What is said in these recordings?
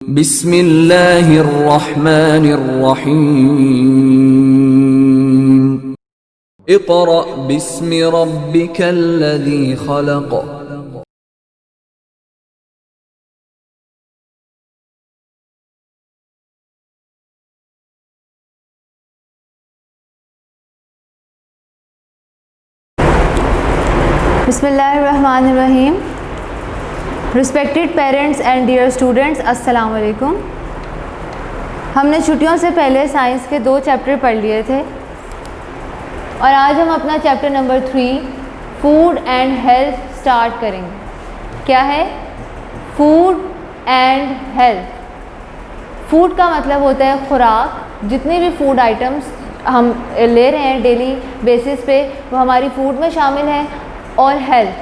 बिस्मिल्लाहिर्रहमानिर्रहीम। इक़रा बिस्मि रब्बिकल्लज़ी खलक़। बिस्मिल्लाहिर्रहमानिर्रहीम। Respected parents and dear students, अस्सलाम वालेकुम। हमने छुट्टियों से पहले साइंस के 2 चैप्टर पढ़ लिए थे और आज हम अपना chapter number 3 food and health start करेंगे। क्या है? Food and health. फूड का मतलब होता है खुराक। जितने भी फूड आइटम्स हम ले रहे हैं डेली बेसिस पे वो हमारी फूड में शामिल है। और हेल्थ,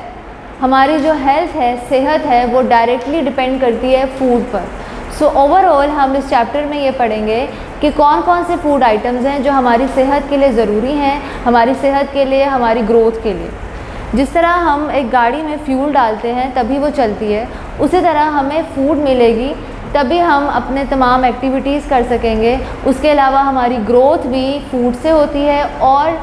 हमारी जो हेल्थ है, सेहत है, वो डायरेक्टली डिपेंड करती है फूड पर। सो ओवरऑल हम इस चैप्टर में ये पढ़ेंगे कि कौन कौन से फूड आइटम्स हैं जो हमारी सेहत के लिए ज़रूरी हैं, हमारी सेहत के लिए, हमारी ग्रोथ के लिए। जिस तरह हम एक गाड़ी में फ्यूल डालते हैं तभी वो चलती है, उसी तरह हमें फूड मिलेगी तभी हम अपने तमाम एक्टिविटीज़ कर सकेंगे। उसके अलावा हमारी ग्रोथ भी फूड से होती है और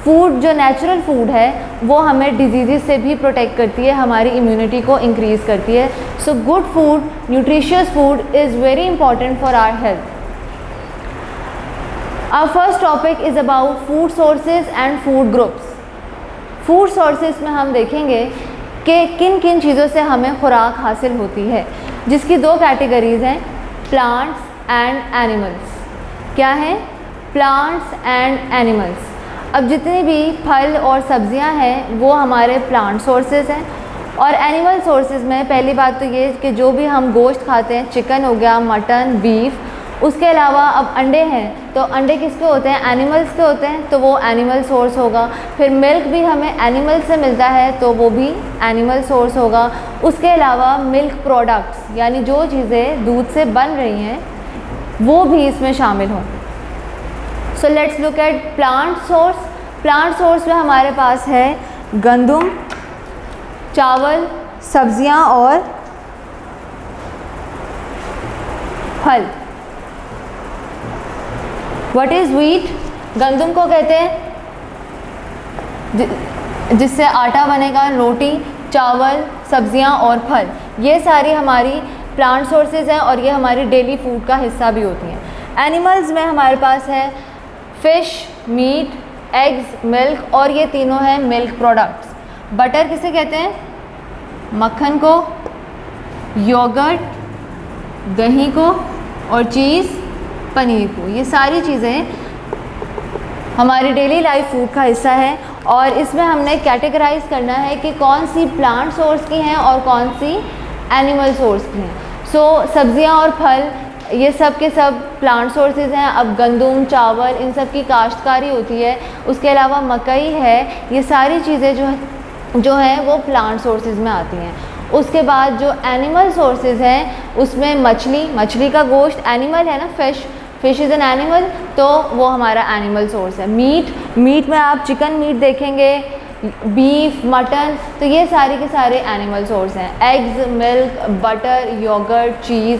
फूड जो नेचुरल फूड है वो हमें डिजीज़ से भी प्रोटेक्ट करती है, हमारी इम्यूनिटी को इंक्रीज़ करती है। So good food, nutritious food is very important for our health. Our first topic is about food sources and food groups. Food sources में हम देखेंगे कि किन किन चीज़ों से हमें खुराक हासिल होती है, जिसकी 2 कैटेगरीज़ हैं, प्लांट्स एंड एनिमल्स। क्या है? Plants and animals. अब जितनी भी फल और सब्जियां हैं वो हमारे प्लांट सोर्सेज हैं। और एनिमल सोर्सेज में पहली बात तो ये कि जो भी हम गोश्त खाते हैं, चिकन हो गया, मटन, बीफ, उसके अलावा अब अंडे हैं तो अंडे किसके होते हैं? एनिमल्स के होते हैं, तो वो एनिमल सोर्स होगा। फिर मिल्क भी हमें एनिमल से मिलता है तो वो भी एनिमल सोर्स होगा। उसके अलावा मिल्क प्रोडक्ट्स यानी जो चीज़ें दूध से बन रही हैं वो भी इसमें शामिल हों। So let's look at plant source. Plant source में हमारे पास है गंदम, चावल, सब्जियां और फल। What is wheat? गंदम को कहते हैं जिससे आटा बनेगा, रोटी, चावल, सब्जियां और फल। ये सारी हमारी प्लांट सोर्सेज हैं और ये हमारी डेली फूड का हिस्सा भी होती हैं। एनिमल्स में हमारे पास है फिश, मीट, एग्स, मिल्क और ये तीनों हैं मिल्क प्रोडक्ट्स। बटर किसे कहते हैं? मक्खन को, योगर्ट दही को और चीज़ पनीर को। ये सारी चीज़ें हमारी डेली लाइफ फूड का हिस्सा है और इसमें हमने कैटेगराइज करना है कि कौन सी प्लांट सोर्स की हैं और कौन सी एनिमल सोर्स की हैं। सो सब्जियां और फल ये सब के सब प्लांट सोर्सेज हैं। अब गंदम, चावल, इन सब की काश्तकारी होती है। उसके अलावा मकई है। ये सारी चीज़ें जो हैं वो प्लांट सोर्सेज में आती हैं। उसके बाद जो एनिमल सोर्सेज हैं उसमें मछली का गोश्त एनिमल है ना, फिश इज़ एन एनिमल, तो वो हमारा एनिमल सोर्स है। मीट में आप चिकन मीट देखेंगे, बीफ, मटन, तो ये सारे के सारे एनिमल सोर्स हैं। एग्स, मिल्क, बटर, योगर्ट, चीज़,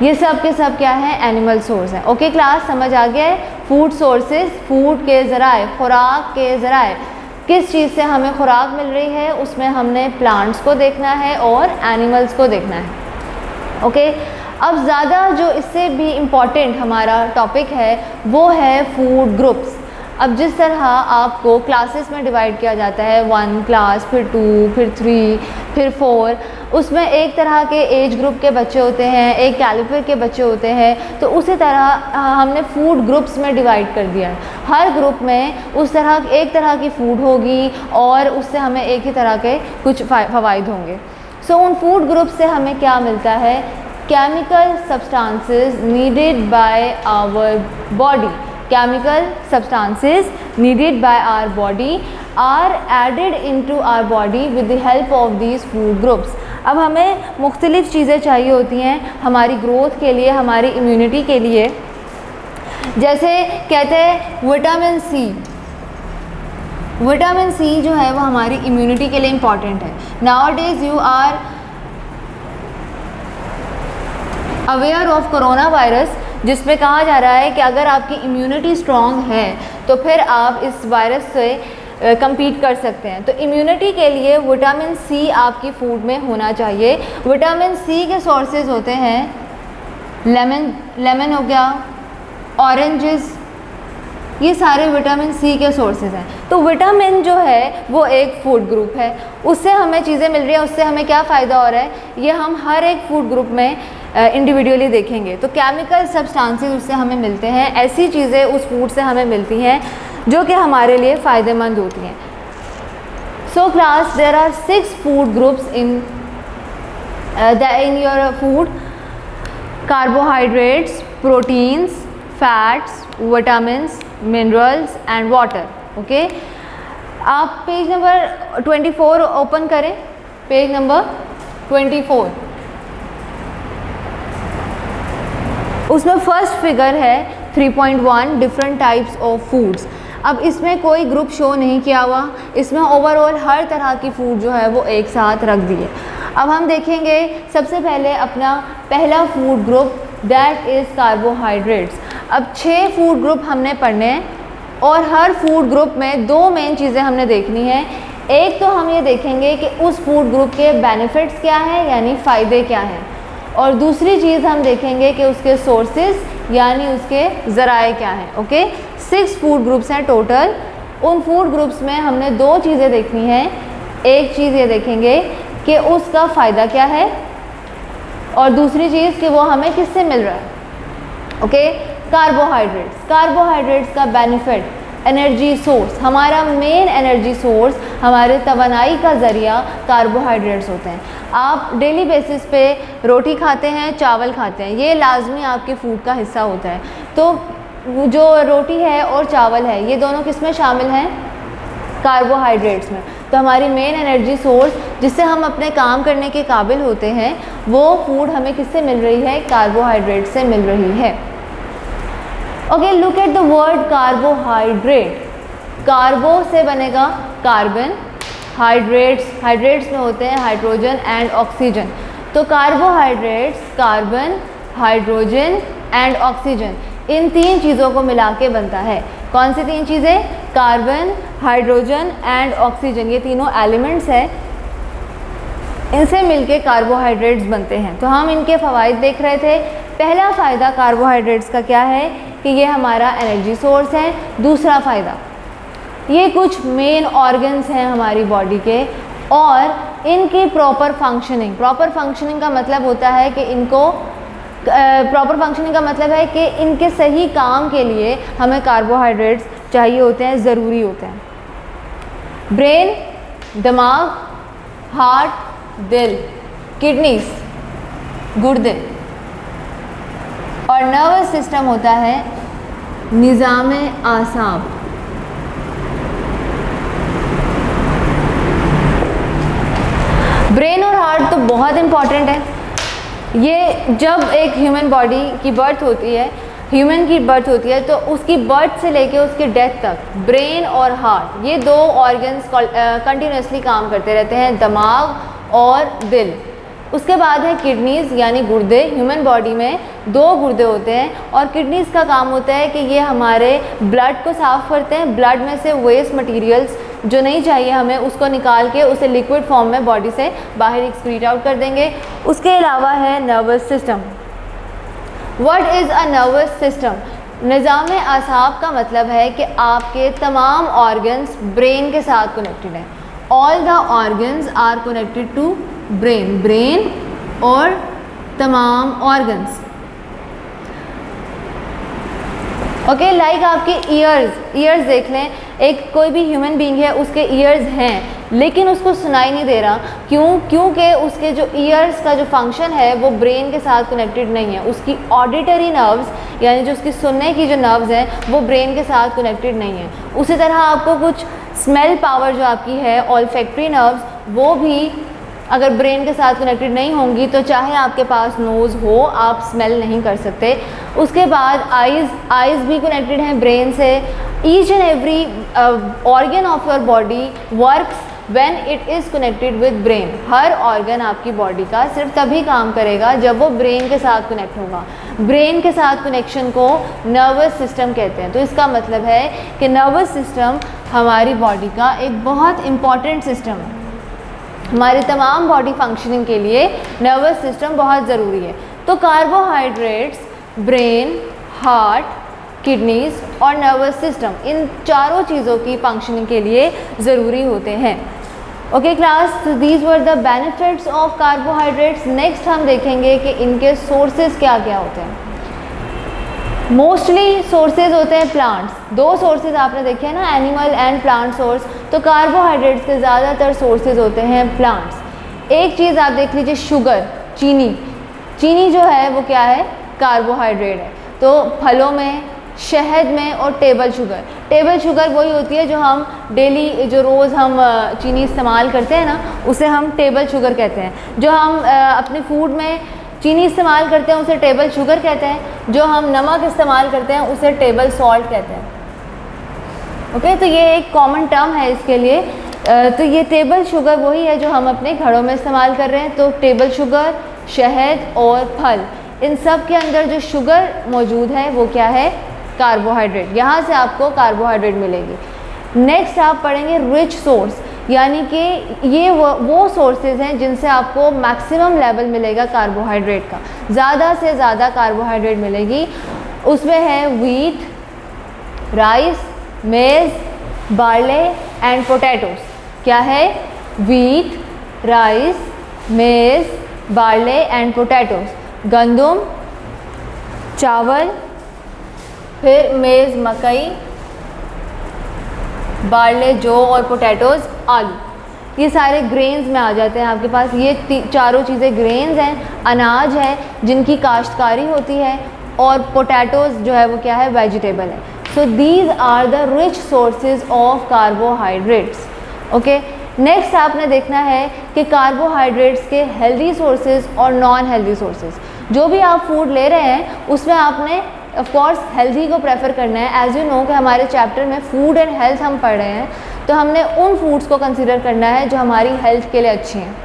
ये सब के सब क्या है? एनिमल सोर्स है। ओके क्लास, समझ आ गया है? फूड सोर्सेज, फूड के ज़राए, खुराक के ज़राए, किस चीज़ से हमें खुराक मिल रही है, उसमें हमने प्लांट्स को देखना है और एनिमल्स को देखना है। ओके, अब ज़्यादा जो इससे भी इम्पॉर्टेंट हमारा टॉपिक है वो है फूड ग्रुप्स। अब जिस तरह आपको क्लासेस में डिवाइड किया जाता है, 1 क्लास, फिर 2, फिर 3, फिर 4, उसमें एक तरह के एज ग्रुप के बच्चे होते हैं, एक कैलिबर के बच्चे होते हैं, तो उसी तरह हमने फूड ग्रुप्स में डिवाइड कर दिया है। हर ग्रुप में उस तरह एक तरह की फूड होगी और उससे हमें एक ही तरह के कुछ फ़वाइद होंगे। सो उन फूड ग्रुप से हमें क्या मिलता है? Chemical substances needed by our body. Chemical substances needed by our body are added into our body with the help of these food groups. अब हमें मुख्तलिफ़ चीज़ें चाहिए होती हैं हमारी ग्रोथ के लिए, हमारी इम्यूनिटी के लिए। जैसे कहते हैं विटामिन सी जो है वो हमारी इम्यूनिटी के लिए इम्पॉर्टेंट है। Nowadays you are aware of corona virus, जिसमें कहा जा रहा है कि अगर आपकी इम्यूनिटी स्ट्रॉन्ग है तो फिर आप इस वायरस से compete कर सकते हैं। तो इम्यूनिटी के लिए विटामिन सी आपकी फूड में होना चाहिए। विटामिन सी के सोर्सेज होते हैं लेमन हो गया, ऑरेंजेस, ये सारे विटामिन सी के सोर्सेज हैं। तो विटामिन जो है वो एक फूड ग्रुप है, उससे हमें चीज़ें मिल रही हैं, उससे हमें क्या फ़ायदा हो रहा है, ये हम हर एक फूड ग्रुप में इंडिविजुअली देखेंगे। तो केमिकल सब्सटेंसेस उससे हमें मिलते हैं, ऐसी चीज़ें उस फूड से हमें मिलती हैं जो कि हमारे लिए फ़ायदेमंद होती हैं। So class, there are 6 food groups in your food: carbohydrates, proteins, fats, vitamins, minerals and water. Okay, आप पेज नंबर 24 ओपन करें, पेज नंबर 24। उसमें फर्स्ट फिगर है 3.1 डिफरेंट टाइप्स ऑफ फूड्स। अब इसमें कोई ग्रुप शो नहीं किया हुआ, इसमें ओवरऑल हर तरह की फूड जो है वो एक साथ रख दिए। अब हम देखेंगे सबसे पहले अपना पहला food group, that is carbohydrates. अब 6 फूड ग्रुप हमने पढ़ने हैं और हर फूड ग्रुप में 2 मेन चीज़ें हमने देखनी है। एक तो हम ये देखेंगे कि उस फूड ग्रुप के बेनिफिट्स क्या हैं, यानी फ़ायदे क्या हैं, और दूसरी चीज़ हम देखेंगे कि उसके सोर्सेज यानी उसके ज़राए क्या हैं। ओके, 6 फूड ग्रुप्स हैं टोटल। उन फूड ग्रुप्स में हमने 2 चीज़ें देखनी हैं। एक चीज़ ये देखेंगे कि उसका फ़ायदा क्या है, और दूसरी चीज़ कि वो हमें किससे मिल रहा है। ओके, कार्बोहाइड्रेट्स का बेनिफिट, एनर्जी सोर्स, हमारा मेन एनर्जी सोर्स, हमारे तवानाई का ज़रिया कार्बोहाइड्रेट्स होते हैं। आप डेली बेसिस पे रोटी खाते हैं, चावल खाते हैं, ये लाजमी आपके फूड का हिस्सा होता है। तो जो रोटी है और चावल है, ये दोनों किस में शामिल हैं? कार्बोहाइड्रेट्स में। तो हमारी मेन एनर्जी सोर्स जिससे हम अपने काम करने के काबिल होते हैं, वो फूड हमें किससे मिल रही है? कार्बोहाइड्रेट से मिल रही है। Okay, look at the word carbohydrate. Carbo से बनेगा कार्बन, हाइड्रेट्स में होते हैं हाइड्रोजन एंड ऑक्सीजन। तो carbohydrates carbon, hydrogen and oxygen, इन 3 चीज़ों को मिला के बनता है। कौन सी 3 चीज़ें? कार्बन, हाइड्रोजन एंड ऑक्सीजन, ये तीनों एलिमेंट्स हैं, इनसे मिलके कार्बोहाइड्रेट्स बनते हैं। तो हम इनके फ़वाइद देख रहे थे। पहला फ़ायदा कार्बोहाइड्रेट्स का क्या है कि ये हमारा एनर्जी सोर्स है। दूसरा फ़ायदा, ये कुछ मेन ऑर्गन्स हैं हमारी बॉडी के, और इनकी प्रॉपर फंक्शनिंग का मतलब होता है कि इनको प्रॉपर फंक्शनिंग का मतलब है कि इनके सही काम के लिए हमें कार्बोहाइड्रेट्स चाहिए होते हैं, ज़रूरी होते हैं। ब्रेन, दिमाग, हार्ट, दिल, किडनीज, गुर्दे, और नर्वस सिस्टम होता है निज़ामे आसाब। ब्रेन और हार्ट तो बहुत इम्पॉर्टेंट है। ये जब एक ह्यूमन बॉडी की बर्थ होती है, ह्यूमन की बर्थ होती है, तो उसकी बर्थ से लेके उसकी डेथ तक ब्रेन और हार्ट, ये 2 ऑर्गन्स कंटिन्यूसली काम करते रहते हैं, दिमाग और दिल। उसके बाद है किडनीज़ यानी गुर्दे। ह्यूमन बॉडी में 2 गुर्दे होते हैं, और किडनीज़ का काम होता है कि ये हमारे ब्लड को साफ़ करते हैं, ब्लड में से वेस्ट मटेरियल्स जो नहीं चाहिए हमें उसको निकाल के उसे लिक्विड फॉर्म में बॉडी से बाहर एक्सक्रीट आउट कर देंगे। उसके अलावा है nervous system. What is a nervous system? निज़ाम आसाब का मतलब है कि आपके तमाम ऑर्गन्स ब्रेन के साथ कनेक्टेड हैं। All the organs are connected to brain और तमाम ऑर्गन्स। ओके, लाइक आपके ईयर्स देख लें। एक कोई भी ह्यूमन बीइंग है, उसके ईयर्स हैं लेकिन उसको सुनाई नहीं दे रहा। क्योंकि उसके जो ईयर्स का जो फंक्शन है वो ब्रेन के साथ कनेक्टेड नहीं है। उसकी ऑडिटरी नर्व्स यानी जो उसकी सुनने की जो नर्व्स हैं वो ब्रेन के साथ कनेक्टेड नहीं है। उसी तरह आपको कुछ स्मेल पावर जो आपकी है, ऑल्फैक्टरी नर्व्स, वो भी अगर ब्रेन के साथ कनेक्टेड नहीं होंगी तो चाहे आपके पास नोज़ हो, आप स्मेल नहीं कर सकते। उसके बाद आइज़ भी कनेक्टेड हैं ब्रेन से। Each and every organ of your body works when it is connected with brain. Her organ आपकी बॉडी का सिर्फ तभी काम करेगा जब वो ब्रेन के साथ कनेक्ट होगा। ब्रेन के साथ कनेक्शन को नर्वस सिस्टम कहते हैं। तो इसका मतलब है कि नर्वस सिस्टम हमारी बॉडी का एक बहुत इम्पॉर्टेंट सिस्टम है। हमारे तमाम बॉडी फंक्शनिंग के लिए नर्वस सिस्टम बहुत ज़रूरी है। तो कार्बोहाइड्रेट्स ब्रेन, हार्ट, किडनीज और नर्वस सिस्टम, इन चारों चीज़ों की फंक्शनिंग के लिए ज़रूरी होते हैं। ओके क्लास, तो these were the benefits of carbohydrates. Next हम देखेंगे कि इनके सोर्सेज क्या क्या होते हैं। मोस्टली सोर्सेज होते हैं प्लांट्स। दो सोर्सेज आपने देखे हैं ना, एनिमल एंड प्लांट सोर्स। तो कार्बोहाइड्रेट्स के ज़्यादातर सोर्सेज होते हैं प्लांट्स। एक चीज़ आप देख लीजिए, शुगर, चीनी। चीनी जो है वो क्या है, कार्बोहाइड्रेट है। तो फलों में, शहद में और टेबल शुगर। टेबल शुगर वही होती है जो हम डेली, जो रोज़ हम चीनी इस्तेमाल करते हैं ना, उसे हम टेबल शुगर कहते हैं। जो हम अपने फूड में चीनी इस्तेमाल करते हैं उसे टेबल शुगर कहते हैं। जो हम नमक इस्तेमाल करते हैं उसे टेबल सॉल्ट कहते हैं। ओके, तो ये एक कॉमन टर्म है इसके लिए। तो ये टेबल शुगर वही है जो हम अपने घरों में इस्तेमाल कर रहे हैं। तो टेबल शुगर, शहद और फल, इन सब के अंदर जो शुगर मौजूद है वो क्या है, कार्बोहाइड्रेट। यहाँ से आपको कार्बोहाइड्रेट मिलेगी। नेक्स्ट आप पढ़ेंगे रिच सोर्स, यानी कि ये वो सोर्सेज हैं जिनसे आपको मैक्सिमम लेवल मिलेगा कार्बोहाइड्रेट का, ज़्यादा से ज़्यादा कार्बोहाइड्रेट मिलेगी। उसमें है व्हीट, राइस, मेज़, बार्ले एंड पोटैटोस। क्या है, व्हीट, राइस, मेज़, बार्ले एंड पोटैटोस। गंदम, चावल, फिर मेज़ मकई, बार्ले जौ और पोटैटोज़ आलू। ये सारे ग्रेन्स में आ जाते हैं आपके पास। ये चारों चीज़ें ग्रेन्स हैं, अनाज है जिनकी काश्तकारी होती है, और पोटैटोज़ जो है वो क्या है, वेजिटेबल है। So these are the rich sources of carbohydrates. Okay, next आपने देखना है कि कार्बोहाइड्रेट्स के हेल्दी सोर्सेज और नॉन हेल्दी सोर्सेज। जो भी आप फूड ले रहे हैं उसमें आपने ऑफ कोर्स हेल्दी को प्रेफर करना है। एज यू नो कि हमारे चैप्टर में फूड एंड हेल्थ हम पढ़ रहे हैं, तो हमने उन फूड्स को कंसीडर करना है जो हमारी हेल्थ के लिए अच्छी हैं।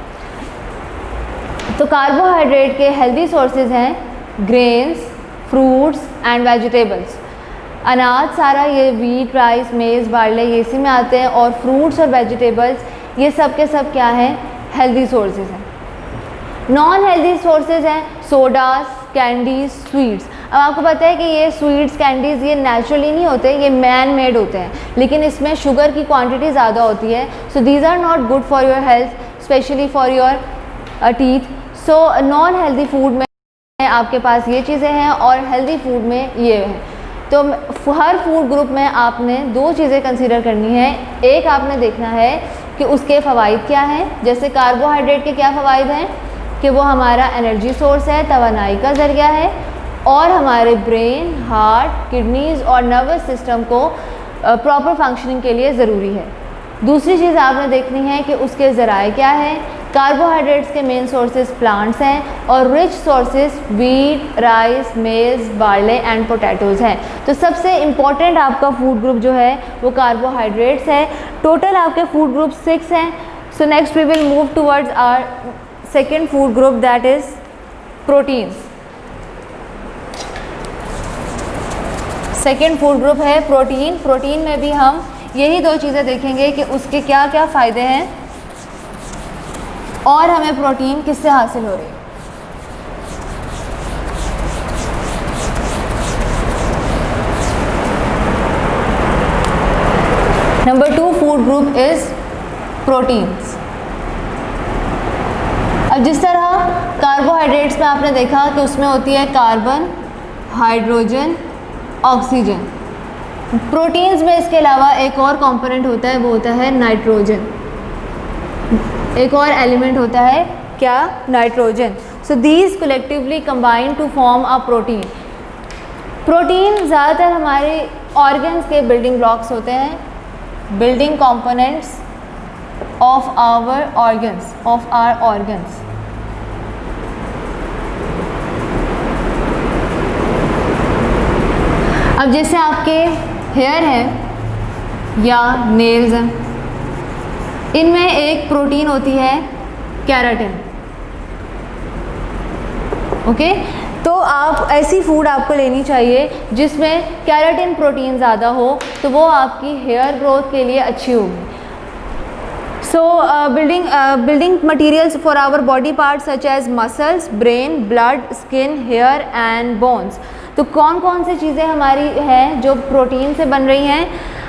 तो कार्बोहाइड्रेट के हेल्दी सोर्सेज हैं ग्रेन्स, फ्रूट्स एंड वेजिटेबल्स। अनाज सारा ये व्हीट, राइस, मेज़, बार्ले ये इसी में आते हैं, और फ्रूट्स और वेजिटेबल्स ये सब के सब क्या हैं, हेल्दी सोर्सेज हैं। नॉन हेल्दी सोर्सेज हैं सोडास, कैंडीज, स्वीट्स। अब आपको पता है कि ये स्वीट्स, कैंडीज़ ये नेचुरली नहीं होते, ये मैन मेड होते हैं, लेकिन इसमें शुगर की क्वांटिटी ज़्यादा होती है। So these are not good for your health, specially for your teeth. So non healthy food में आपके पास ये चीज़ें हैं और हेल्दी फूड में ये हैं। तो हर फूड ग्रुप में आपने दो चीज़ें कंसीडर करनी है। एक आपने देखना है कि उसके फ़वाइद क्या हैं। जैसे कार्बोहाइड्रेट के क्या फ़वाइद हैं कि वो हमारा एनर्जी सोर्स है, तवानाई का ज़रिया है, और हमारे ब्रेन, हार्ट, किडनीज़ और नर्वस सिस्टम को प्रॉपर फंक्शनिंग के लिए ज़रूरी है। दूसरी चीज़ आपने देखनी है कि उसके ज़राए क्या हैं। कार्बोहाइड्रेट्स के मेन सोर्सेज प्लांट्स हैं और रिच सोर्सेज व्हीट, राइस, मेज़, बार्ले एंड पोटैटोज़ हैं। तो सबसे इम्पॉर्टेंट आपका फूड ग्रुप जो है वो कार्बोहाइड्रेट्स है। टोटल आपके फूड ग्रुप 6 हैं। So next we will move towards our second food group, that is proteins. Second food group है प्रोटीन। प्रोटीन में भी हम यही दो चीज़ें देखेंगे कि उसके क्या क्या फ़ायदे हैं और हमें प्रोटीन किससे हासिल हो रही है। Number 2 food group is proteins. अब जिस तरह कार्बोहाइड्रेट्स में आपने देखा कि उसमें होती है कार्बन, हाइड्रोजन, ऑक्सीजन। प्रोटीन्स में इसके अलावा एक और कंपोनेंट होता है, वो होता है नाइट्रोजन। एक और एलिमेंट होता है क्या, nitrogen. So these collectively combine to form a protein. Protein ज़्यादातर हमारे ऑर्गन्स के बिल्डिंग ब्लॉक्स होते हैं, building components of our organs. अब जैसे आपके हेयर हैं या नेल्स हैं, इनमें एक प्रोटीन होती है केराटिन। ओके, तो आप ऐसी फूड आपको लेनी चाहिए जिसमें केराटिन प्रोटीन ज़्यादा हो, तो वो आपकी हेयर ग्रोथ के लिए अच्छी होगी। So building materials for our body parts such as muscles, brain, blood, skin, hair and bones। तो कौन कौन सी चीज़ें हमारी हैं जो प्रोटीन से बन रही हैं?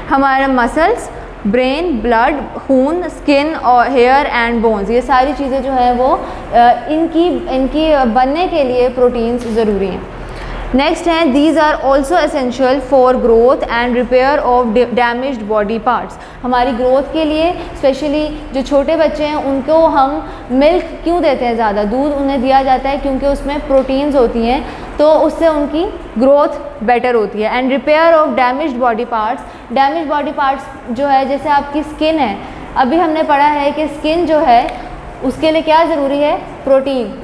हमारे मसल्स, ब्रेन, ब्लड, खून, स्किन और हेयर एंड बोन्स, ये सारी चीज़ें जो है वो इनकी बनने के लिए प्रोटीन्स ज़रूरी हैं। नेक्स्ट है these are also essential for growth and repair of damaged body parts. हमारी ग्रोथ के लिए स्पेशली जो छोटे बच्चे हैं उनको हम मिल्क क्यों देते हैं, ज़्यादा दूध उन्हें दिया जाता है क्योंकि उसमें प्रोटीन्स होती हैं, तो उससे उनकी ग्रोथ बेटर होती है। And repair of damaged body parts जो है, जैसे आपकी स्किन है, अभी हमने पढ़ा है कि स्किन जो है उसके लिए क्या ज़रूरी है? प्रोटीन।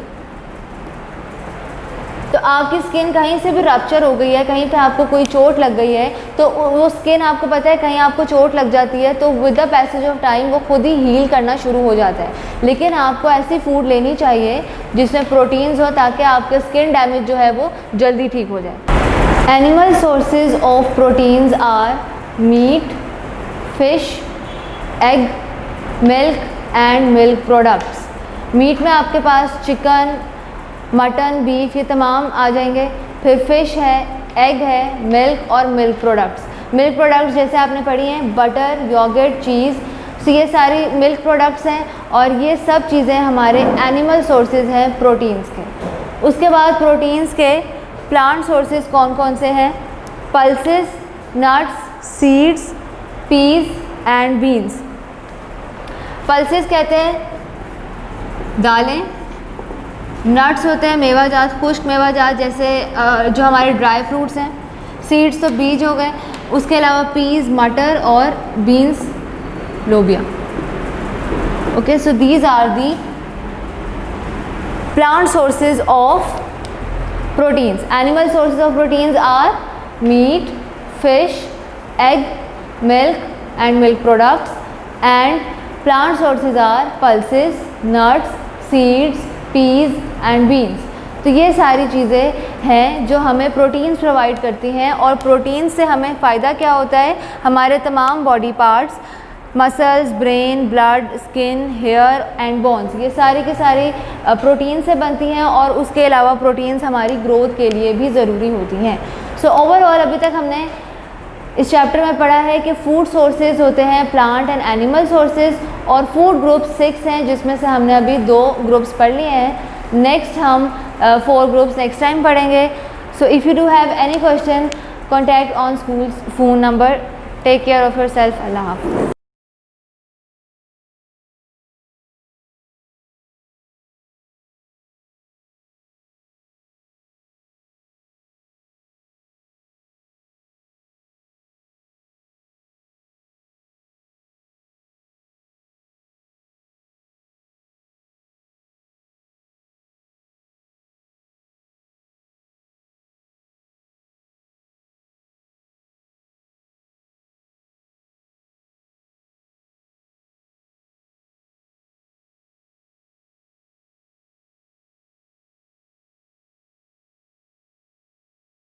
तो आपकी स्किन कहीं से भी रप्चर हो गई है, कहीं पे आपको कोई चोट लग गई है, तो वो स्किन आपको पता है कहीं आपको चोट लग जाती है तो with the passage of time वो खुद ही हील करना शुरू हो जाता है। लेकिन आपको ऐसी फूड लेनी चाहिए जिसमें प्रोटीन्स हो ताकि आपके स्किन डैमेज जो है वो जल्दी ठीक हो जाए। Animal sources of proteins are meat, fish, egg, milk and milk products. Meat में आपके पास चिकन, मटन, बीफ, ये तमाम आ जाएंगे। फिर फ़िश है, एग है, मिल्क और मिल्क प्रोडक्ट्स। मिल्क प्रोडक्ट्स जैसे आपने पढ़ी हैं बटर, योगर्ट, चीज़, तो ये सारी मिल्क प्रोडक्ट्स हैं और ये सब चीज़ें हमारे एनिमल सोर्सेज हैं प्रोटीन्स के। उसके बाद प्रोटीन्स के प्लांट सोर्सेज कौन कौन से हैं? Pulses, nuts, seeds, peas and beans. Pulses कहते हैं दालें, नट्स होते हैं मेवाजात, खुश्क मेवाजात जैसे जो हमारे ड्राई फ्रूट्स हैं, सीड्स तो बीज हो गए, उसके अलावा पीज, मटर और बीन्स, लोबिया। Okay, so these are the plant sources of proteins. Animal sources of proteins are meat, fish, egg, milk and milk products and plant sources are pulses, nuts, seeds, peas and beans. तो ये सारी चीज़ें हैं जो हमें proteins provide करती हैं और प्रोटीन से हमें फ़ायदा क्या होता है? हमारे तमाम body parts, muscles, brain, blood, skin, hair and bones, ये सारी की सारी प्रोटीन से बनती हैं और उसके अलावा प्रोटीन्स हमारी ग्रोथ के लिए भी ज़रूरी होती हैं। सो ओवरऑल अभी तक हमने इस चैप्टर में पढ़ा है कि फूड सोर्सेज होते हैं प्लांट एंड एनिमल सोर्सेज और फूड ग्रुप 6 हैं जिसमें से हमने अभी 2 ग्रुप्स पढ़ लिए हैं। नेक्स्ट हम 4 ग्रुप्स नेक्स्ट टाइम पढ़ेंगे। So if you do have any question contact on schools phone number. Take care of yourself. अल्लाह हाफ़िज़।